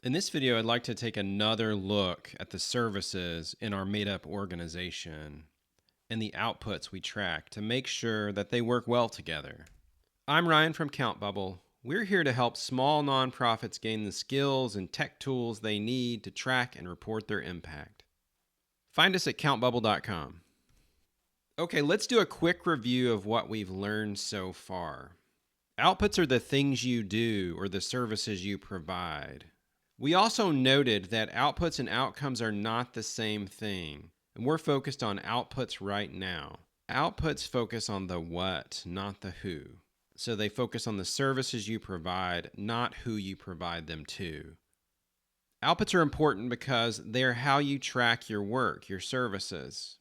In this video, I'd like to take another look at the services in our made-up organization and the outputs we track to make sure that they work well together. I'm Ryan from CountBubble. We're here to help small nonprofits gain the skills and tech tools they need to track and report their impact. Find us at countbubble.com. Okay, let's do a quick review of what we've learned so far. Outputs are the things you do or the services you provide. We also noted that outputs and outcomes are not the same thing, and we're focused on outputs right now. Outputs focus on the what, not the who. So they focus on the services you provide, not who you provide them to. Outputs are important because they're how you track your work, your services.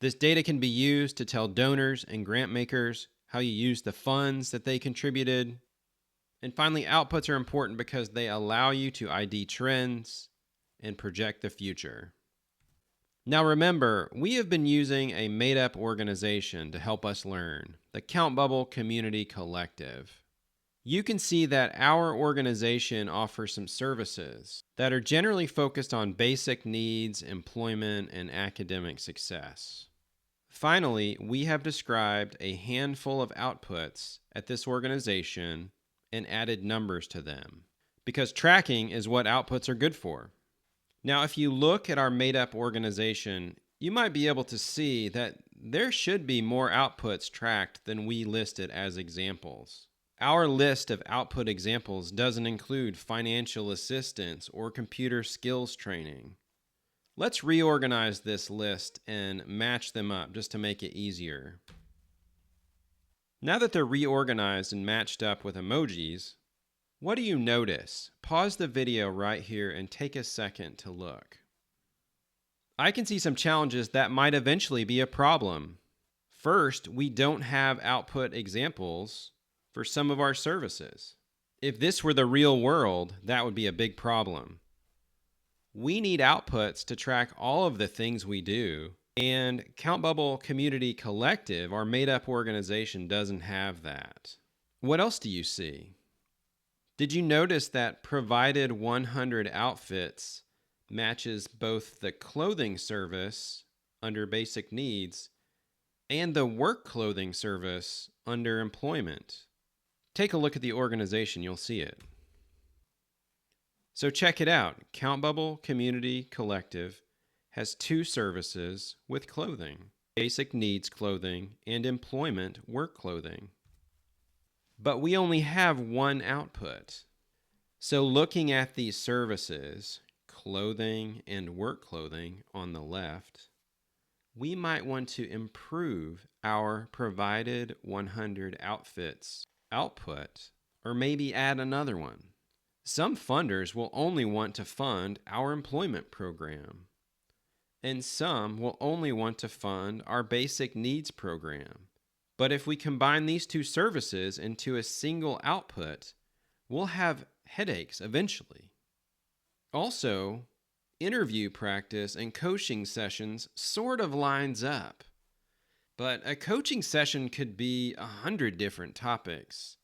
This data can be used to tell donors and grant makers how you use the funds that they contributed. And finally, outputs are important because they allow you to ID trends and project the future. Now remember, we have been using a made-up organization to help us learn, the CountBubble Community Collective. You can see that our organization offers some services that are generally focused on basic needs, employment, and academic success. Finally, we have described a handful of outputs at this organization and added numbers to them, because tracking is what outputs are good for. Now, if you look at our made-up organization, you might be able to see that there should be more outputs tracked than we listed as examples. Our list of output examples doesn't include financial assistance or computer skills training. Let's reorganize this list and match them up just to make it easier. Now that they're reorganized and matched up with emojis, what do you notice? Pause the video right here and take a second to look. I can see some challenges that might eventually be a problem. First, we don't have output examples for some of our services. If this were the real world, that would be a big problem. We need outputs to track all of the things we do, and CountBubble Community Collective, our made-up organization, doesn't have that. What else do you see? Did you notice that provided 100 outfits matches both the clothing service under basic needs and the work clothing service under employment? Take a look at the organization, you'll see it. So check it out. CountBubble Community Collective has two services with clothing: basic needs clothing and employment work clothing. But we only have one output. So looking at these services, clothing and work clothing on the left, we might want to improve our provided 100 outfits output, or maybe add another one. Some funders will only want to fund our employment program, and some will only want to fund our basic needs program. But if we combine these two services into a single output, we'll have headaches eventually. Also, interview practice and coaching sessions sort of lines up. But a coaching session could be 100 different topics,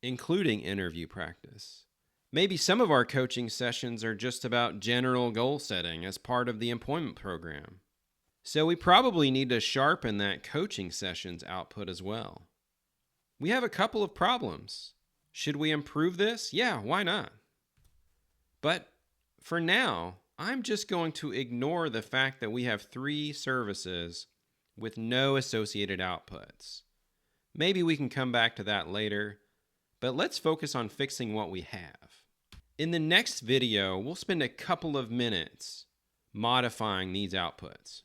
including interview practice. Maybe some of our coaching sessions are just about general goal setting as part of the employment program. So we probably need to sharpen that coaching sessions output as well. We have a couple of problems. Should we improve this? Yeah, why not? But for now, I'm just going to ignore the fact that we have 3 services with no associated outputs. Maybe we can come back to that later, but let's focus on fixing what we have. In the next video, we'll spend a couple of minutes modifying these outputs.